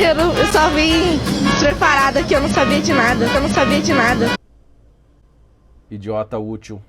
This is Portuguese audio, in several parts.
Eu só vim despreparada que eu não sabia de nada. Idiota útil.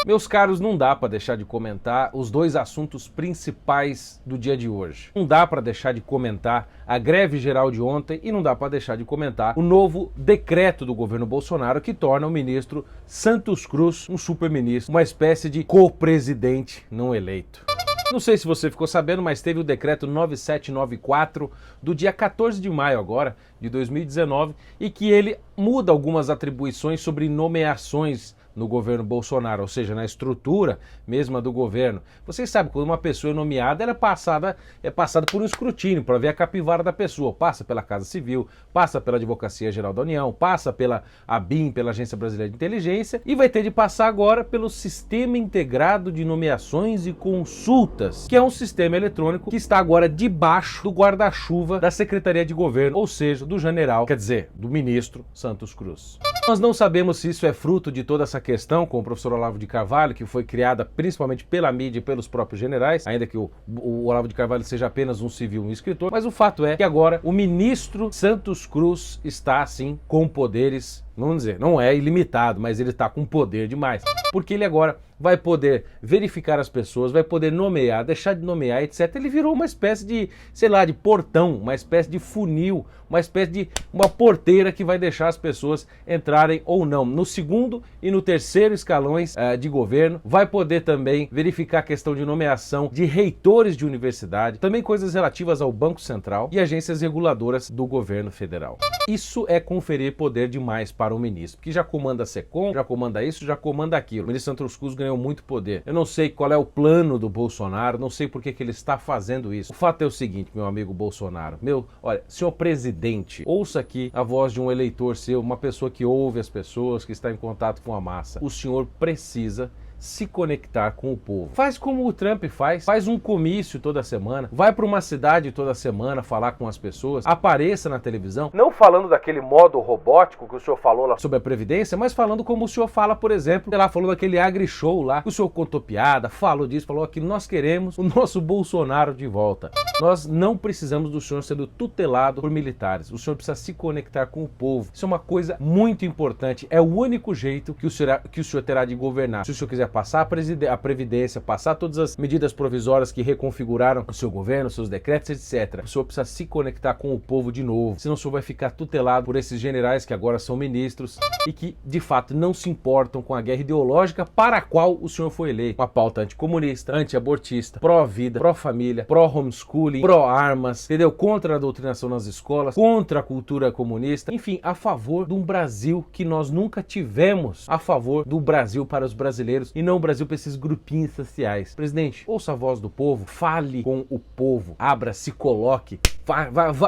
Meus caros, não dá para deixar de comentar os dois assuntos principais do dia de hoje. Não dá para deixar de comentar a greve geral de ontem e não dá para deixar de comentar o novo decreto do governo Bolsonaro que torna o ministro Santos Cruz um super-ministro, uma espécie de co-presidente não eleito. Não sei se você ficou sabendo, mas teve o decreto 9794 do dia 14 de maio agora, de 2019, e que ele muda algumas atribuições sobre nomeações no governo Bolsonaro, ou seja, na estrutura mesma do governo. Vocês sabem, quando uma pessoa é nomeada, ela é passada por um escrutínio para ver a capivara da pessoa. Passa pela Casa Civil, passa pela Advocacia Geral da União, passa pela ABIN, pela Agência Brasileira de Inteligência, e vai ter de passar agora pelo Sistema Integrado de Nomeações e Consultas, que é um sistema eletrônico que está agora debaixo do guarda-chuva da Secretaria de Governo, ou seja, do general, quer dizer, do ministro Santos Cruz. Nós não sabemos se isso é fruto de toda essa questão com o professor Olavo de Carvalho, que foi criada principalmente pela mídia e pelos próprios generais, ainda que o Olavo de Carvalho seja apenas um civil, um escritor, mas o fato é que agora o ministro Santos Cruz está, assim, com poderes, vamos dizer, não é ilimitado, mas ele está com poder demais, porque ele agora vai poder verificar as pessoas, vai poder nomear, deixar de nomear, etc. Ele virou uma espécie de, sei lá, de portão, uma espécie de funil, uma espécie de uma porteira que vai deixar as pessoas entrarem ou não no segundo e no terceiro escalões de governo. Vai poder também verificar a questão de nomeação de reitores de universidade, também coisas relativas ao Banco Central e agências reguladoras do governo federal. Isso é conferir poder demais para o ministro, que já comanda a SECOM, já comanda isso, já comanda aquilo. O ministro Santos Cruz ganhou muito poder. Eu não sei qual é o plano do Bolsonaro, não sei por que ele está fazendo isso. O fato é o seguinte, meu amigo Bolsonaro, olha, senhor presidente, ouça aqui a voz de um eleitor seu, uma pessoa que ouve as pessoas, que está em contato com a massa. O senhor precisa se conectar com o povo. Faz como o Trump faz um comício toda semana, vai para uma cidade toda semana falar com as pessoas, apareça na televisão, não falando daquele modo robótico que o senhor falou lá sobre a Previdência, mas falando como o senhor fala, por exemplo, sei lá, falou daquele agri-show lá, o senhor contou piada, falou disso, falou aquilo. Nós queremos o nosso Bolsonaro de volta. Nós não precisamos do senhor sendo tutelado por militares. O senhor precisa se conectar com o povo. Isso é uma coisa muito importante. É o único jeito que o senhor terá de governar. Se o senhor quiser passar a Previdência, passar todas as medidas provisórias que reconfiguraram o seu governo, seus decretos, etc. O senhor precisa se conectar com o povo de novo. Senão o senhor vai ficar tutelado por esses generais que agora são ministros e que, de fato, não se importam com a guerra ideológica para a qual o senhor foi eleito. Uma pauta anticomunista, antiabortista, pró-vida, pró-família, pró-homeschooling, pró-armas, entendeu? Contra a doutrinação nas escolas, contra a cultura comunista, enfim, a favor de um Brasil que nós nunca tivemos, a favor do Brasil para os brasileiros e não o Brasil para esses grupinhos sociais. Presidente, ouça a voz do povo, fale com o povo, abra, se coloque,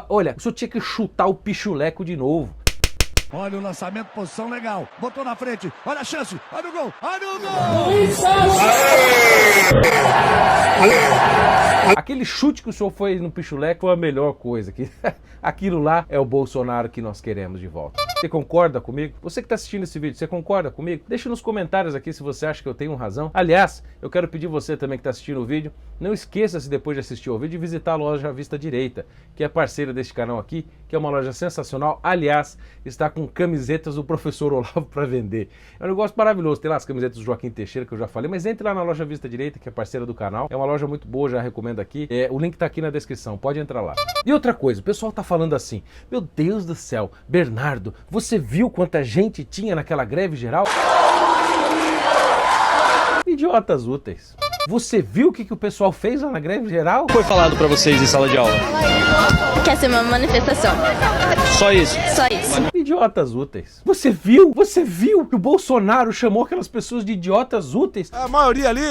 olha, o senhor tinha que chutar o pichuleco de novo. Olha o lançamento, posição legal. Botou na frente. Olha a chance. Olha o gol. Olha o gol! Aquele chute que o senhor foi no pichuleco foi a melhor coisa. Aquilo lá é o Bolsonaro que nós queremos de volta. Você concorda comigo? Você que está assistindo esse vídeo, você concorda comigo? Deixa nos comentários aqui se você acha que eu tenho razão. Aliás, eu quero pedir você também que está assistindo o vídeo, não esqueça, se depois de assistir o vídeo, de visitar a loja Vista Direita, que é parceira deste canal aqui, que é uma loja sensacional. Aliás, está com camisetas do professor Olavo para vender. É um negócio maravilhoso. Tem lá as camisetas do Joaquim Teixeira, que eu já falei, mas entre lá na loja Vista Direita, que é parceira do canal. É uma loja muito boa, já recomendo aqui. O link tá aqui na descrição, pode entrar lá. E outra coisa, o pessoal tá falando assim, meu Deus do céu, Bernardo, você viu quanta gente tinha naquela greve geral? Idiotas úteis. Você viu o que o pessoal fez lá na greve geral? O que foi falado pra vocês em sala de aula? Quer ser uma manifestação. Só isso? Só isso. Idiotas úteis. Você viu que o Bolsonaro chamou aquelas pessoas de idiotas úteis? A maioria ali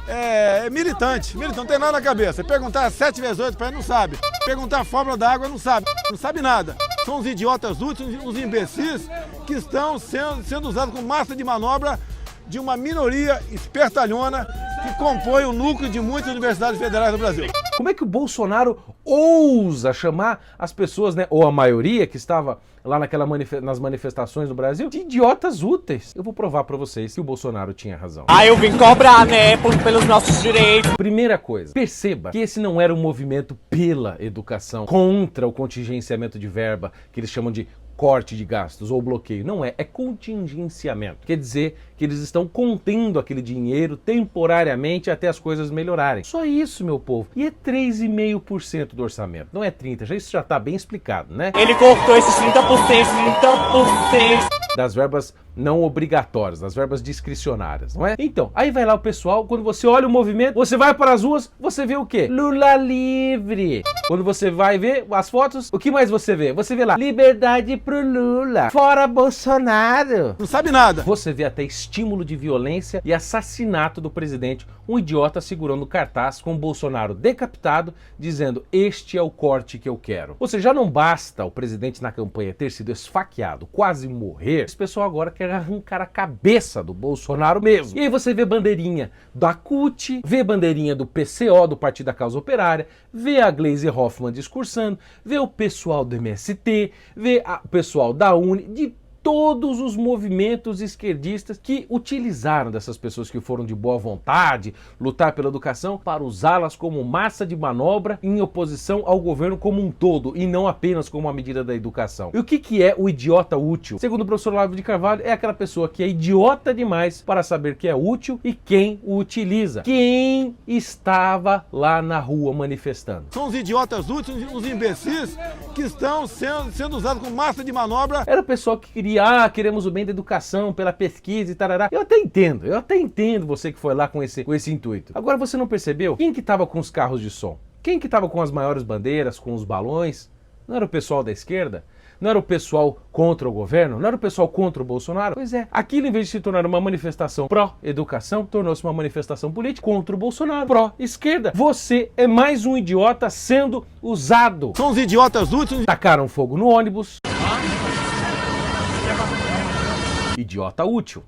é militante, não tem nada na cabeça. Perguntar 7 vezes 8 para ele não sabe. Perguntar a fórmula da água não sabe nada. São os idiotas úteis, os imbecis que estão sendo usados como massa de manobra de uma minoria espertalhona que compõe o núcleo de muitas universidades federais do Brasil. Como é que o Bolsonaro ousa chamar as pessoas, né, ou a maioria que estava lá nas manifestações no Brasil, de idiotas úteis? Eu vou provar pra vocês que o Bolsonaro tinha razão. Eu vim cobrar, né, pelos nossos direitos. Primeira coisa, perceba que esse não era um movimento pela educação, contra o contingenciamento de verba, que eles chamam de corte de gastos ou bloqueio. Não é contingenciamento. Quer dizer que eles estão contendo aquele dinheiro temporariamente até as coisas melhorarem. Só isso, meu povo. E é 3,5% do orçamento. Não é 30%, isso já está bem explicado, né? Ele cortou esses 30%. Das verbas não obrigatórias, das verbas discricionárias, não é? Então, aí vai lá o pessoal, quando você olha o movimento, você vai para as ruas, você vê o quê? Lula livre. Quando você vai ver as fotos, o que mais você vê? Você vê lá, liberdade pro Lula, fora Bolsonaro. Não sabe nada. Você vê até estímulo de violência e assassinato do presidente, um idiota segurando cartaz com o Bolsonaro decapitado, dizendo, este é o corte que eu quero. Ou seja, já não basta o presidente na campanha ter sido esfaqueado, quase morrer, esse pessoal agora quer arrancar a cabeça do Bolsonaro mesmo. E aí você vê bandeirinha da CUT, vê bandeirinha do PCO, do Partido da Causa Operária, vê a Gleisi Hoffmann discursando, vê o pessoal do MST, vê o pessoal da UNE, de todos os movimentos esquerdistas que utilizaram dessas pessoas que foram de boa vontade lutar pela educação para usá-las como massa de manobra em oposição ao governo como um todo e não apenas como uma medida da educação. E o que é o idiota útil? Segundo o professor Olavo de Carvalho, é aquela pessoa que é idiota demais para saber que é útil e quem o utiliza. Quem estava lá na rua manifestando? São os idiotas úteis, os imbecis que estão sendo usados como massa de manobra. Era o pessoal que queria, queremos o bem da educação, pela pesquisa e tarará. Eu até entendo você que foi lá com esse intuito. Agora você não percebeu? Quem que tava com os carros de som? Quem que tava com as maiores bandeiras, com os balões? Não era o pessoal da esquerda? Não era o pessoal contra o governo? Não era o pessoal contra o Bolsonaro? Pois é, aquilo em vez de se tornar uma manifestação pró-educação, tornou-se uma manifestação política contra o Bolsonaro, pró-esquerda. Você é mais um idiota sendo usado. São os idiotas úteis. Tacaram fogo no ônibus. Idiota útil.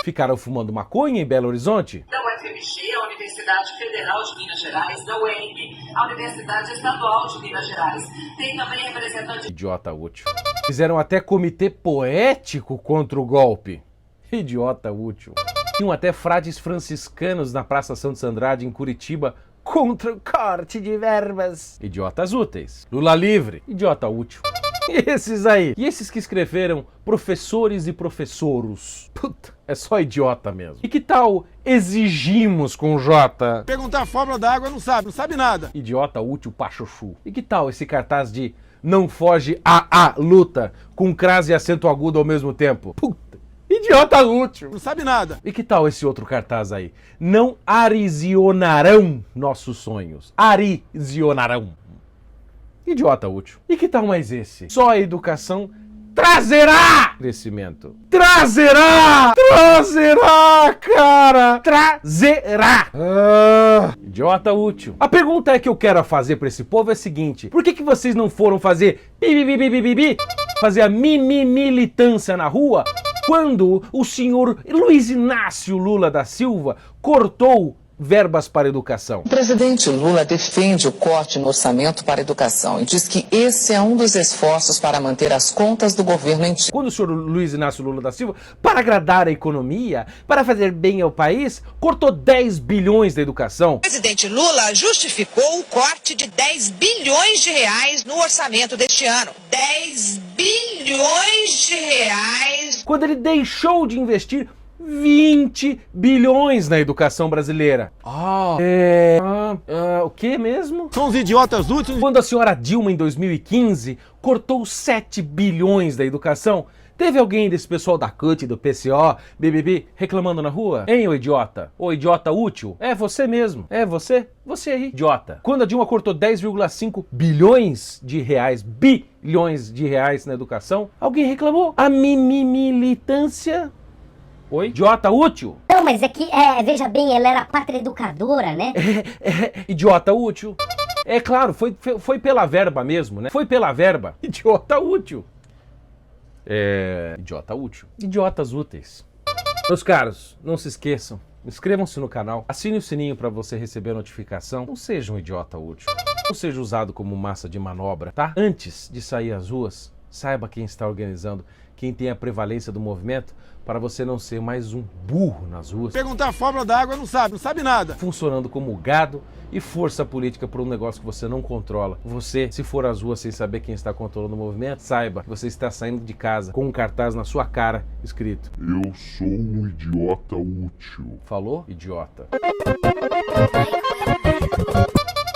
Ficaram fumando maconha em Belo Horizonte? Da UFMG, a Universidade Federal de Minas Gerais, da UEMB, a Universidade Estadual de Minas Gerais. Tem também representante... Idiota útil. Fizeram até comitê poético contra o golpe. Idiota útil. Tinham até frades franciscanos na Praça Santos Andrade, em Curitiba, contra o corte de verbas. Idiotas úteis. Lula livre. Idiota útil. E esses aí? E esses que escreveram professores e professoros? Puta, é só idiota mesmo. E que tal exigimos com J? Perguntar a fórmula da água não sabe nada. Idiota útil pachuchu. E que tal esse cartaz de não foge a luta com crase e acento agudo ao mesmo tempo? Puta, idiota útil. Não sabe nada. E que tal esse outro cartaz aí? Não arisionarão nossos sonhos. Arisionarão. Idiota útil. E que tal mais esse? Só a educação trazerá crescimento. Trazerá, cara. Trazerá. Idiota útil. A pergunta que eu quero fazer pra esse povo é a seguinte: por que vocês não foram fazer fazer a militância na rua quando o senhor Luiz Inácio Lula da Silva cortou verbas para a educação? O presidente Lula defende o corte no orçamento para a educação e diz que esse é um dos esforços para manter as contas do governo em dia. Quando o senhor Luiz Inácio Lula da Silva, para agradar a economia, para fazer bem ao país, cortou 10 bilhões da educação. O presidente Lula justificou o corte de 10 bilhões de reais no orçamento deste ano. 10 bilhões de reais. Quando ele deixou de investir 20 bilhões na educação brasileira. O que mesmo? São os idiotas úteis. Quando a senhora Dilma, em 2015, cortou 7 bilhões da educação, teve alguém desse pessoal da CUT, do PCO, BBB, reclamando na rua? Hein, ô idiota? Ô idiota útil? É você mesmo. É você? Você aí, idiota. Quando a Dilma cortou 10,5 bilhões de reais, bilhões de reais na educação, alguém reclamou? A militância... Oi? Idiota útil? Não, mas é que, veja bem, ela era pátria educadora, né? Idiota útil. É claro, foi pela verba mesmo, né? Foi pela verba. Idiota útil. Idiota útil. Idiotas úteis. Meus caros, não se esqueçam Inscrevam-se no canal, assine o sininho para você receber a notificação. Não seja um idiota útil. Não seja usado como massa de manobra, tá? Antes de sair às ruas, saiba quem está organizando, quem tem a prevalência do movimento, para você não ser mais um burro nas ruas. Perguntar a fórmula da água, não sabe nada. Funcionando como gado e força política por um negócio que você não controla. Você, se for às ruas sem saber quem está controlando o movimento, saiba que você está saindo de casa com um cartaz na sua cara escrito: eu sou um idiota útil. Falou, idiota?